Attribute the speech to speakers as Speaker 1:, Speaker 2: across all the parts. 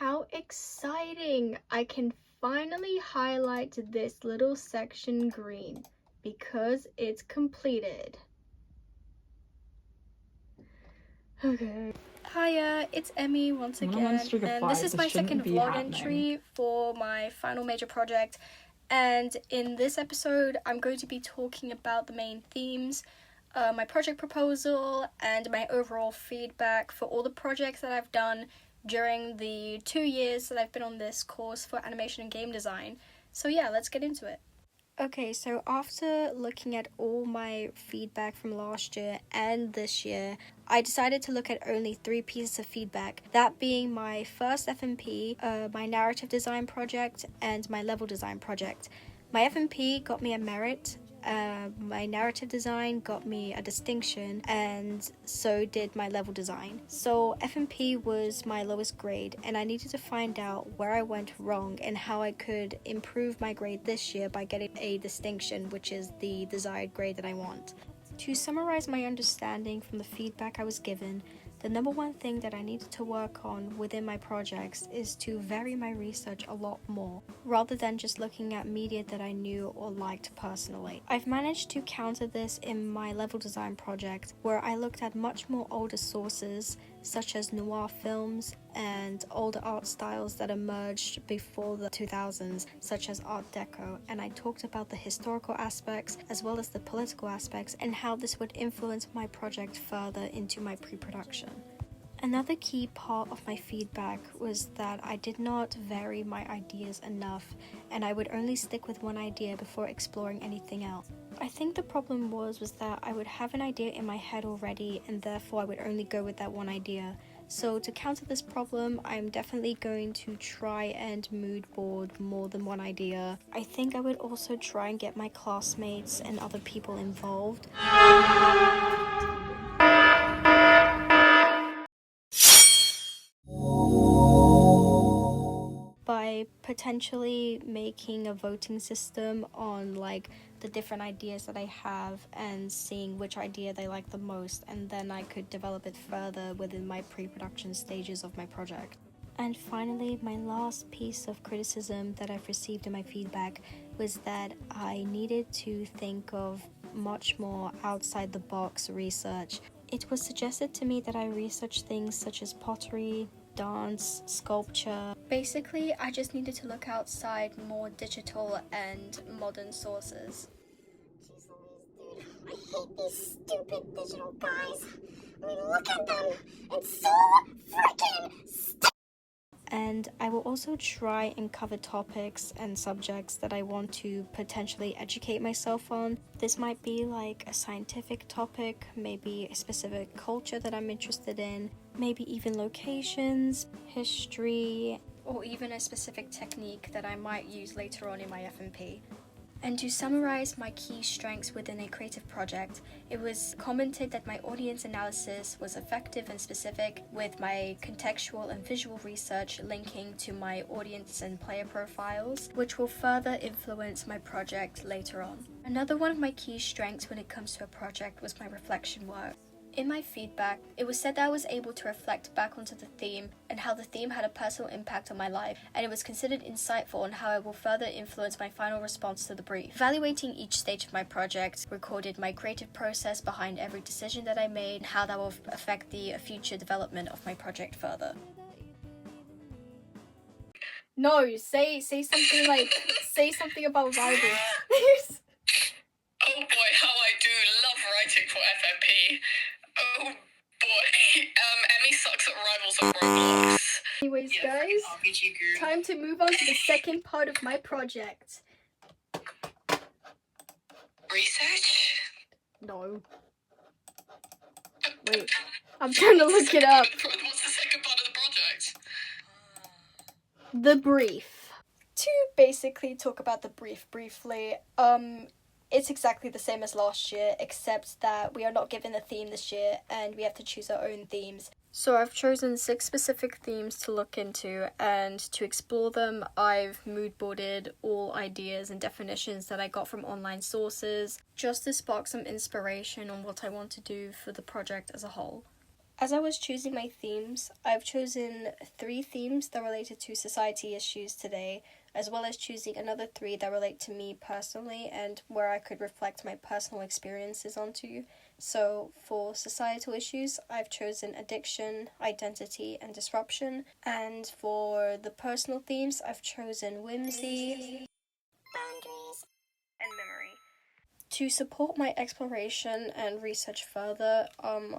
Speaker 1: How exciting! I can finally highlight this little section green because it's completed. Okay. Hiya, it's Emmy once again, and this is my second vlog entry for my final major project. And in this episode, I'm going to be talking about the main themes, my project proposal, and my overall feedback for all the projects that I've done during the 2 years that I've been on this course for animation and game design. So yeah, let's get into it. Okay, so after looking at all my feedback from last year and this year, I decided to look at only 3 pieces of feedback, that being my first FMP, my narrative design project, and my level design project. My FMP got me a merit, my narrative design got me a distinction, and so did my level design. So FMP was my lowest grade, and I needed to find out where I went wrong and how I could improve my grade this year by getting a distinction, which is the desired grade that I want. To summarize my understanding from the feedback I was given, the number one thing that I needed to work on within my projects is to vary my research a lot more, rather than just looking at media that I knew or liked personally. I've managed to counter this in my level design project, where I looked at much more older sources, such as noir films and older art styles that emerged before the 2000s, such as Art Deco, and I talked about the historical aspects as well as the political aspects and how this would influence my project further into my pre-production. Another key part of my feedback was that I did not vary my ideas enough, and I would only stick with one idea before exploring anything else. I think the problem was that I would have an idea in my head already, and therefore I would only go with that one idea. So to counter this problem, I'm definitely going to try and mood board more than one idea. I think I would also try and get my classmates and other people involved. By potentially making a voting system on like the different ideas that I have and seeing which idea they like the most, and then I could develop it further within my pre-production stages of my project. And finally, my last piece of criticism that I've received in my feedback was that I needed to think of much more outside the box research. It was suggested to me that I research things such as pottery, dance, sculpture. Basically, I just needed to look outside more digital and modern sources.
Speaker 2: Jeez Louise, dude. I hate these stupid digital guys. I mean, look at them. It's so freaking stupid.
Speaker 1: And I will also try and cover topics and subjects that I want to potentially educate myself on. This might be like a scientific topic, maybe a specific culture that I'm interested in, maybe even locations, history, or even a specific technique that I might use later on in my FMP. And to summarize my key strengths within a creative project, it was commented that my audience analysis was effective and specific, with my contextual and visual research linking to my audience and player profiles, which will further influence my project later on. Another one of my key strengths when it comes to a project was my reflection work. In my feedback, it was said that I was able to reflect back onto the theme and how the theme had a personal impact on my life, and it was considered insightful on how it will further influence my final response to the brief. Evaluating each stage of my project recorded my creative process behind every decision that I made and how that will affect the future development of my project further. No, say something like, say something about rivals.
Speaker 3: Oh boy, how I do love writing for FMP. Oh boy, Emmy sucks at Rivals and Roblox.
Speaker 1: Anyways, guys, time to move on to the second part of my project.
Speaker 3: Research?
Speaker 1: No. Wait, I'm trying to look it up.
Speaker 3: What's the second part of the project?
Speaker 1: The brief. To basically talk about the brief briefly, it's exactly the same as last year, except that we are not given a theme this year and we have to choose our own themes. So I've chosen 6 specific themes to look into, and to explore them, I've moodboarded all ideas and definitions that I got from online sources, just to spark some inspiration on what I want to do for the project as a whole. As I was choosing my themes, I've chosen 3 themes that related to society issues today, as well as choosing another 3 that relate to me personally and where I could reflect my personal experiences onto. So for societal issues, I've chosen addiction, identity, and disruption. And for the personal themes, I've chosen whimsy,
Speaker 2: Boundaries,
Speaker 1: and memory. To support my exploration and research further,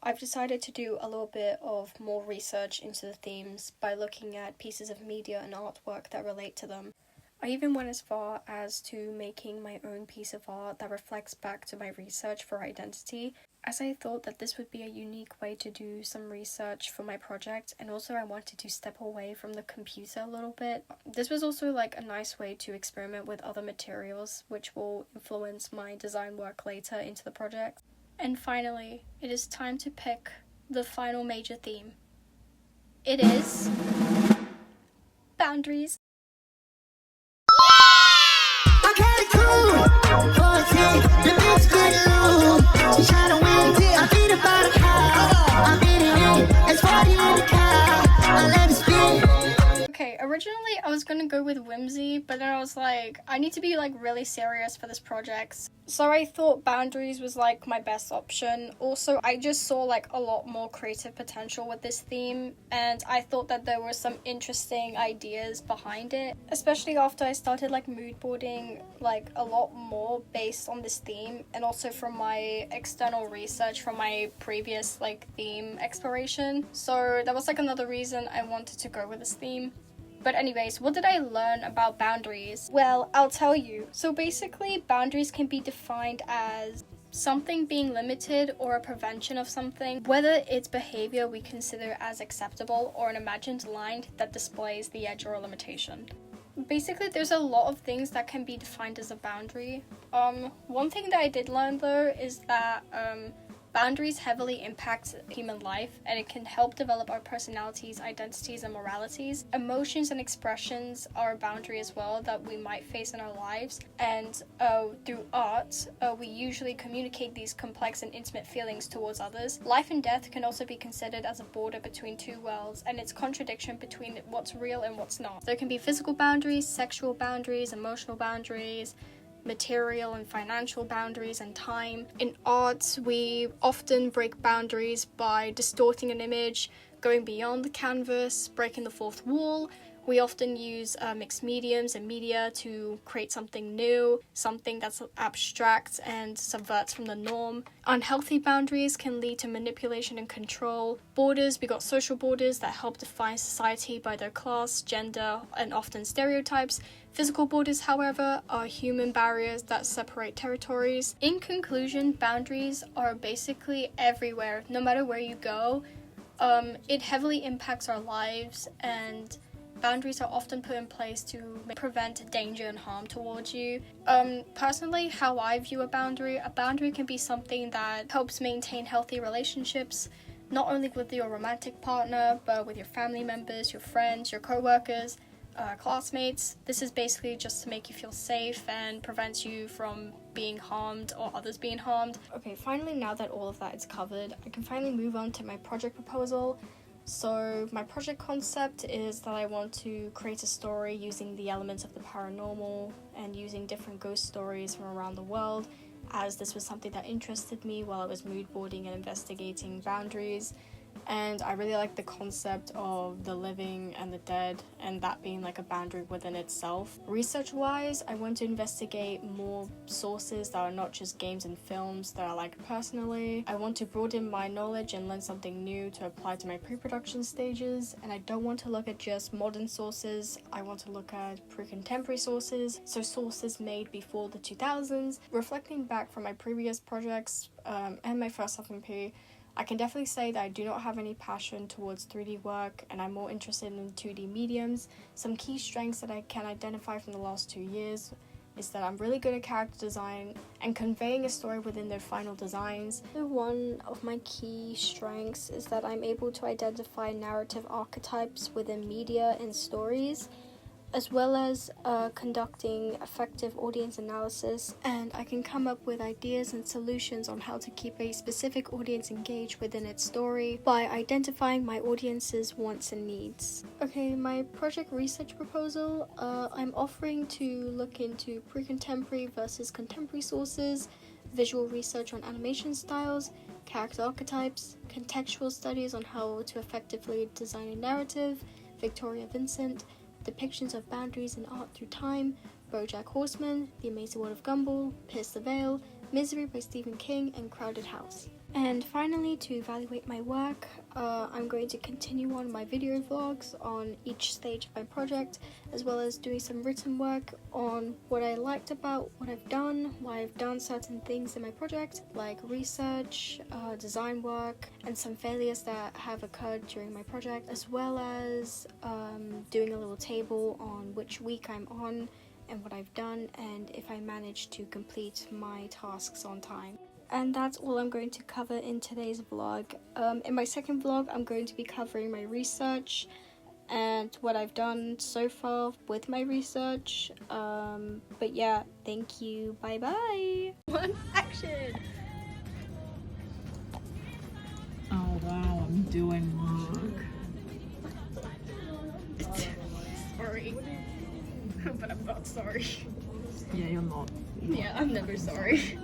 Speaker 1: I've decided to do a little bit of more research into the themes by looking at pieces of media and artwork that relate to them. I even went as far as to making my own piece of art that reflects back to my research for identity, as I thought that this would be a unique way to do some research for my project, and also I wanted to step away from the computer a little bit. This was also like a nice way to experiment with other materials, which will influence my design work later into the project. And finally, it is time to pick the final major theme. It is boundaries. Okay, originally I was gonna go with whimsy, but then I was like, I need to be like really serious for this project. So I thought boundaries was like my best option. Also, I just saw like a lot more creative potential with this theme, and I thought that there were some interesting ideas behind it, especially after I started like mood boarding like a lot more based on this theme, and also from my external research from my previous like theme exploration. So that was like another reason I wanted to go with this theme. But anyways, what did I learn about boundaries? Well, I'll tell you. So basically, boundaries can be defined as something being limited or a prevention of something, whether it's behavior we consider as acceptable or an imagined line that displays the edge or a limitation. Basically, there's a lot of things that can be defined as a boundary. One thing that I did learn though is that boundaries heavily impact human life, and it can help develop our personalities, identities, and moralities. Emotions and expressions are a boundary as well that we might face in our lives, and through art, we usually communicate these complex and intimate feelings towards others. Life and death can also be considered as a border between two worlds, and its contradiction between what's real and what's not. There can be physical boundaries, sexual boundaries, emotional boundaries, material and financial boundaries, and time. In art, we often break boundaries by distorting an image, going beyond the canvas, breaking the fourth wall. We often use mixed mediums and media to create something new, something that's abstract and subverts from the norm. Unhealthy boundaries can lead to manipulation and control. Borders, we got social borders that help define society by their class, gender, and often stereotypes. Physical borders, however, are human barriers that separate territories. In conclusion, boundaries are basically everywhere, no matter where you go. It heavily impacts our lives, and boundaries are often put in place to prevent danger and harm towards you. Personally, how I view a boundary can be something that helps maintain healthy relationships, not only with your romantic partner, but with your family members, your friends, your co-workers, classmates. This is basically just to make you feel safe and prevents you from being harmed or others being harmed. Okay, finally, now that all of that is covered, I can finally move on to my project proposal. So my project concept is that I want to create a story using the elements of the paranormal and using different ghost stories from around the world, as this was something that interested me while I was mood boarding and investigating boundaries. And I really like the concept of the living and the dead, and that being like a boundary within itself. Research-wise, I want to investigate more sources that are not just games and films that I like personally. I want to broaden my knowledge and learn something new to apply to my pre-production stages, and I don't want to look at just modern sources. I want to look at pre-contemporary sources, so sources made before the 2000s. Reflecting back from my previous projects and my first FMP, I can definitely say that I do not have any passion towards 3D work, and I'm more interested in 2D mediums. Some key strengths that I can identify from the last 2 years is that I'm really good at character design and conveying a story within their final designs. One of my key strengths is that I'm able to identify narrative archetypes within media and stories. as well as conducting effective audience analysis, and I can come up with ideas and solutions on how to keep a specific audience engaged within its story by identifying my audience's wants and needs. Okay, my project research proposal, I'm offering to look into pre-contemporary versus contemporary sources, visual research on animation styles, character archetypes, contextual studies on how to effectively design a narrative, Victoria Vincent, depictions of boundaries in art through time, BoJack Horseman, The Amazing World of Gumball, Pierce the Veil, Misery by Stephen King, and Crowded House. And finally, to evaluate my work, I'm going to continue on my video vlogs on each stage of my project, as well as doing some written work on what I liked about what I've done, why I've done certain things in my project, like research, design work, and some failures that have occurred during my project, as well as doing a little table on which week I'm on and what I've done, and if I managed to complete my tasks on time. And that's all I'm going to cover in today's vlog. In my second vlog, I'm going to be covering my research and what I've done so far with my research. But yeah, thank you. Bye bye. One action.
Speaker 4: Oh wow, I'm doing work.
Speaker 1: Sorry. But I'm not sorry.
Speaker 4: Yeah, you're not.
Speaker 1: Yeah, I'm never sorry.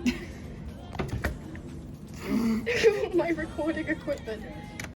Speaker 1: My recording equipment.